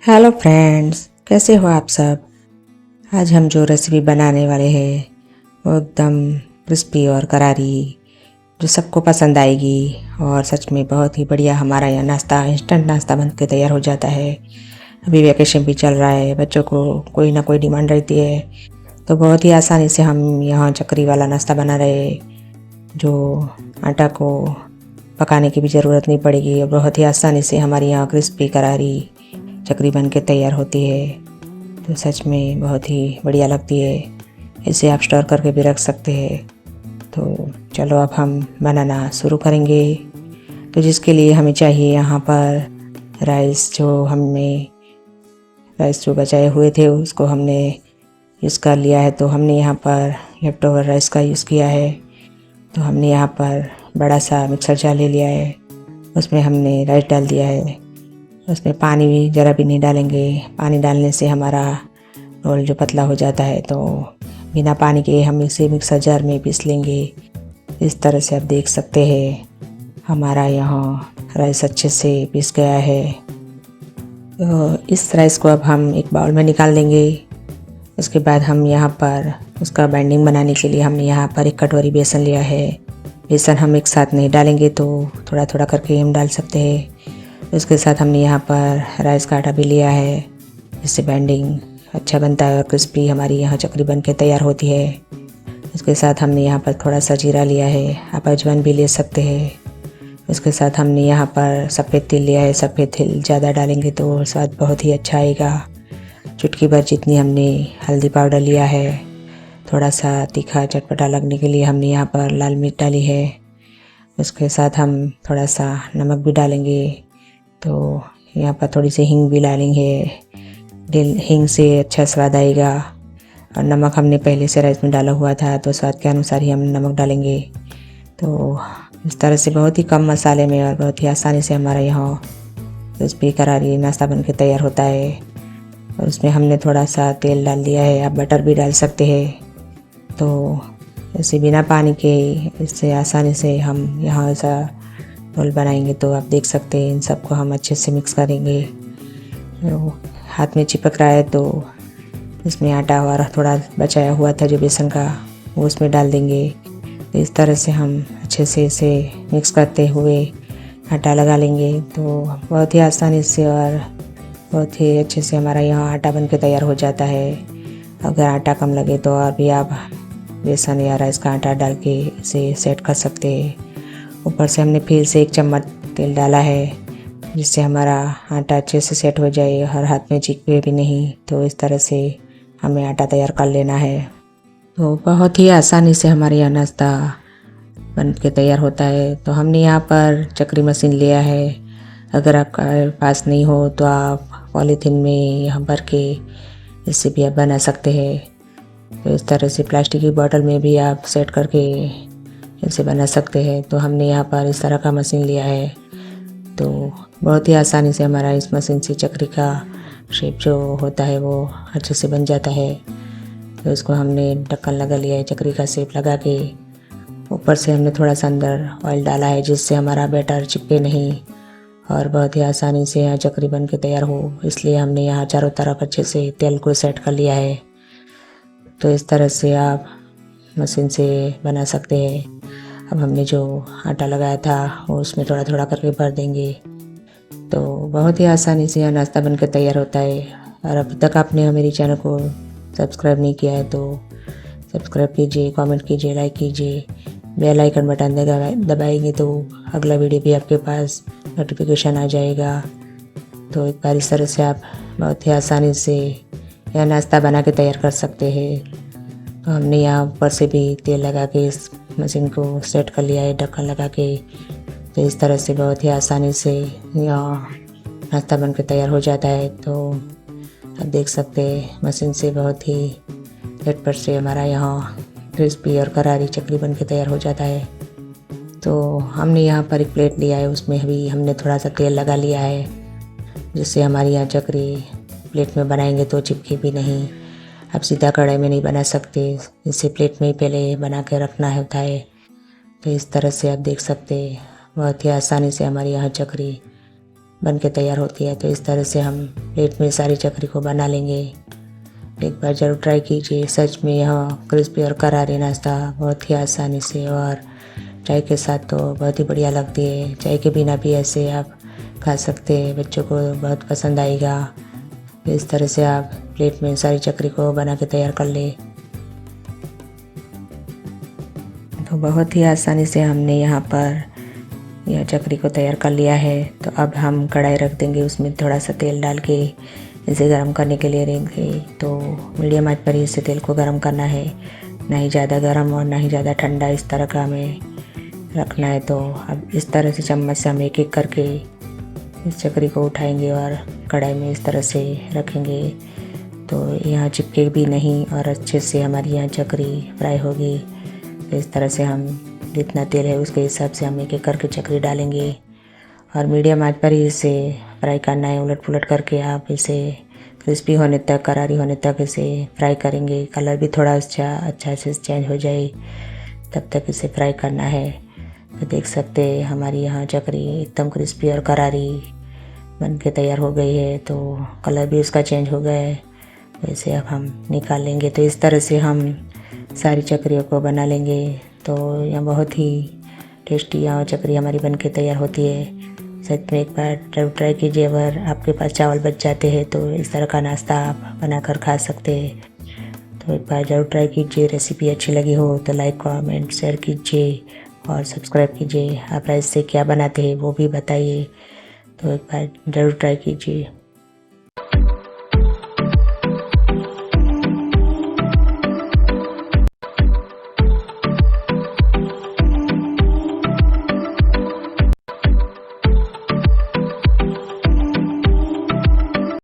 Hello friends, कैसे हो आप सब। आज हम जो रेसिपी बनाने वाले हैं वो एकदम क्रिस्पी और करारी, जो सबको पसंद आएगी। और सच में बहुत ही बढ़िया हमारा यह नाश्ता इंस्टेंट नाश्ता बन के तैयार हो जाता है। अभी वैकेशन भी चल रहा है, बच्चों को कोई ना कोई डिमांड रहती है, तो बहुत ही आसानी से हम यहाँ चक्री वाला नाश्ता बना रहे हैं, जो आटा को पकाने की भी ज़रूरत नहीं पड़ेगी और बहुत ही आसानी से हमारी यहाँ क्रिस्पी करारी चकरी बन के तैयार होती है। तो सच में बहुत ही बढ़िया लगती है। इसे आप स्टोर करके भी रख सकते हैं। तो चलो अब हम बनाना शुरू करेंगे। तो जिसके लिए हमें चाहिए यहाँ पर राइस जो बचाए हुए थे उसको हमने यूज़ कर लिया है। तो हमने यहाँ पर लेफ्ट ओवर राइस का यूज़ किया है। तो हमने यहाँ पर बड़ा सा मिक्सर जार ले लिया है, उसमें हमने राइस डाल दिया है। उसमें पानी भी ज़रा भी नहीं डालेंगे, पानी डालने से हमारा रोल जो पतला हो जाता है। तो बिना पानी के हम इसे मिक्सर जार में पीस लेंगे। इस तरह से आप देख सकते हैं हमारा यहाँ राइस अच्छे से पीस गया है। तो इस राइस को अब हम एक बाउल में निकाल लेंगे। उसके बाद हम यहाँ पर उसका बाइंडिंग बनाने के लिए हमने यहाँ पर एक कटोरी बेसन लिया है। बेसन हम एक साथ नहीं डालेंगे, तो थोड़ा थोड़ा करके हम डाल सकते हैं। उसके साथ हमने यहाँ पर राइस का आटा भी लिया है, जिससे बाइंडिंग अच्छा बनता है और क्रिस्पी हमारी यहाँ चकरी बन के तैयार होती है। उसके साथ हमने यहाँ पर थोड़ा सा जीरा लिया है, आप अजवाइन भी ले सकते हैं। उसके साथ हमने यहाँ पर सफ़ेद तिल लिया है। सफ़ेद तिल ज़्यादा डालेंगे तो स्वाद बहुत ही अच्छा आएगा। चुटकी भर जितनी हमने हल्दी पाउडर लिया है। थोड़ा सा तीखा चटपटा लगने के लिए हमने यहाँ पर लाल मिर्च डाली है। उसके साथ हम थोड़ा सा नमक भी डालेंगे। तो यहाँ पर थोड़ी सी हींग भी डालेंगे, हींग से अच्छा स्वाद आएगा। और नमक हमने पहले से राइस में डाला हुआ था, तो स्वाद के अनुसार ही हम नमक डालेंगे। तो इस तरह से बहुत ही कम मसाले में और बहुत ही आसानी से हमारा यहाँ क्रिस्पी करारी नाश्ता बन के तैयार होता है। और उसमें हमने थोड़ा सा तेल डाल दिया है, आप बटर भी डाल सकते हैं। तो ऐसे बिना पानी के इससे आसानी से हम यहाँ ऐसा रोल बनाएंगे। तो आप देख सकते हैं इन सबको हम अच्छे से मिक्स करेंगे। तो हाथ में चिपक रहा है तो इसमें आटा और थोड़ा बचाया हुआ था जो बेसन का, वो उसमें डाल देंगे। तो इस तरह से हम अच्छे से इसे मिक्स करते हुए आटा लगा लेंगे। तो बहुत ही आसानी से और बहुत ही अच्छे से हमारा यहाँ आटा बन के तैयार हो जाता है। अगर आटा कम लगे तो और भी आप बेसन या राइस का आटा डाल के इसे सेट कर सकते हैं। ऊपर से हमने फिर से 1 चम्मच तेल डाला है, जिससे हमारा आटा अच्छे से सेट हो जाए, हर हाथ में चिपके भी नहीं। तो इस तरह से हमें आटा तैयार कर लेना है। तो बहुत ही आसानी से हमारे यहाँ नाश्ता बन के तैयार होता है। तो हमने यहाँ पर चक्री मशीन लिया है। अगर आपका पास नहीं हो तो आप पॉलीथीन में यहाँ भर के इससे भी आप बना सकते हैं। तो इस तरह से प्लास्टिक की बोतल में भी आप सेट करके इसे बना सकते हैं। तो हमने यहाँ पर इस तरह का मशीन लिया है। तो बहुत ही आसानी से हमारा इस मशीन से चक्री का शेप जो होता है वो अच्छे से बन जाता है। तो इसको हमने ढक्कन लगा लिया है चक्री का शेप लगा के। ऊपर से हमने थोड़ा सा अंदर ऑयल डाला है, जिससे हमारा बैटर चिपके नहीं और बहुत ही आसानी से यहाँ चक्री बन के तैयार हो। इसलिए हमने यहाँ चारों तरफ अच्छे से तेल को सेट कर लिया है। तो इस तरह से आप मशीन से बना सकते हैं। अब हमने जो आटा लगाया था वो उसमें थोड़ा थोड़ा करके भर देंगे। तो बहुत ही आसानी से यह नाश्ता बनकर तैयार होता है। और अभी तक आपने मेरी चैनल को सब्सक्राइब नहीं किया है तो सब्सक्राइब कीजिए, कमेंट कीजिए, लाइक कीजिए। बेल आइकन बटन दबाएंगे तो अगला वीडियो भी आपके पास नोटिफिकेशन आ जाएगा। तो एक बार इस तरह से आप बहुत ही आसानी से यह नाश्ता बना के तैयार कर सकते हैं। तो हमने यहाँ ऊपर से भी तेल लगा के इस मशीन को सेट कर लिया है ढक्कन लगा के। तो इस तरह से बहुत ही आसानी से यहाँ नाश्ता बन के तैयार हो जाता है। तो आप देख सकते हैं मशीन से बहुत ही झटपट से हमारा यहाँ क्रिस्पी और करारी चकली बन के तैयार हो जाता है। तो हमने यहाँ पर एक प्लेट लिया है, उसमें भी हमने थोड़ा सा तेल लगा लिया है, जिससे हमारी यहाँ चकरी प्लेट में बनाएंगे तो चिपके भी नहीं। आप सीधा कढ़ाई में नहीं बना सकते, इसे प्लेट में ही पहले बना के रखना होता है। तो इस तरह से आप देख सकते हैं बहुत ही आसानी से हमारी यहाँ चकरी बन के तैयार होती है। तो इस तरह से हम प्लेट में सारी चकरी को बना लेंगे। एक बार ज़रूर ट्राई कीजिए। सच में यह क्रिस्पी और करारी नाश्ता बहुत ही आसानी से और चाय के साथ तो बहुत ही बढ़िया लगती है। चाय के बिना भी ऐसे आप खा सकते हैं, बच्चों को बहुत पसंद आएगा। इस तरह से आप प्लेट में सारी चकरी को बना के तैयार कर ले। तो बहुत ही आसानी से हमने यहाँ पर यह चकरी को तैयार कर लिया है। तो अब हम कढ़ाई रख देंगे, उसमें थोड़ा सा तेल डाल के इसे गर्म करने के लिए रहेंगे। तो मीडियम आंच पर इसे तेल को गर्म करना है, ना ही ज़्यादा गर्म और ना ही ज़्यादा ठंडा, इस तरह का हमें रखना है। तो अब इस तरह से चम्मच से हम एक एक करके इस चकरी को उठाएंगे और कढ़ाई में इस तरह से रखेंगे। तो यहाँ चिपके भी नहीं और अच्छे से हमारी यहाँ चकरी फ्राई होगी। तो इस तरह से हम जितना तेल है उसके हिसाब से हम एक एक करके चकरी डालेंगे और मीडियम आंच पर ही इसे फ्राई करना है। उलट पुलट करके आप इसे क्रिस्पी होने तक, करारी होने तक इसे फ्राई करेंगे। कलर भी थोड़ा अच्छा से चेंज हो जाए तब तक इसे फ्राई करना है। तो देख सकते हैं हमारी यहाँ चकरी एकदम क्रिस्पी और करारी बन के तैयार हो गई है। तो कलर भी उसका चेंज हो गया है। वैसे अब हम निकाल लेंगे। तो इस तरह से हम सारी चकरियों को बना लेंगे। तो यह बहुत ही टेस्टी यहाँ चकरी हमारी बन के तैयार होती है। सच में एक बार जरूर ट्राई कीजिए। अगर आपके पास चावल बच जाते हैं तो इस तरह का नाश्ता आप बनाकर खा सकते हैं। तो एक बार ज़रूर ट्राई कीजिए। रेसिपी अच्छी लगी हो तो लाइक, कमेंट, शेयर कीजिए और सब्सक्राइब कीजिए। आप राइस से क्या बनाते हैं वो भी बताइए। तो एक बार ज़रूर ट्राई कीजिए।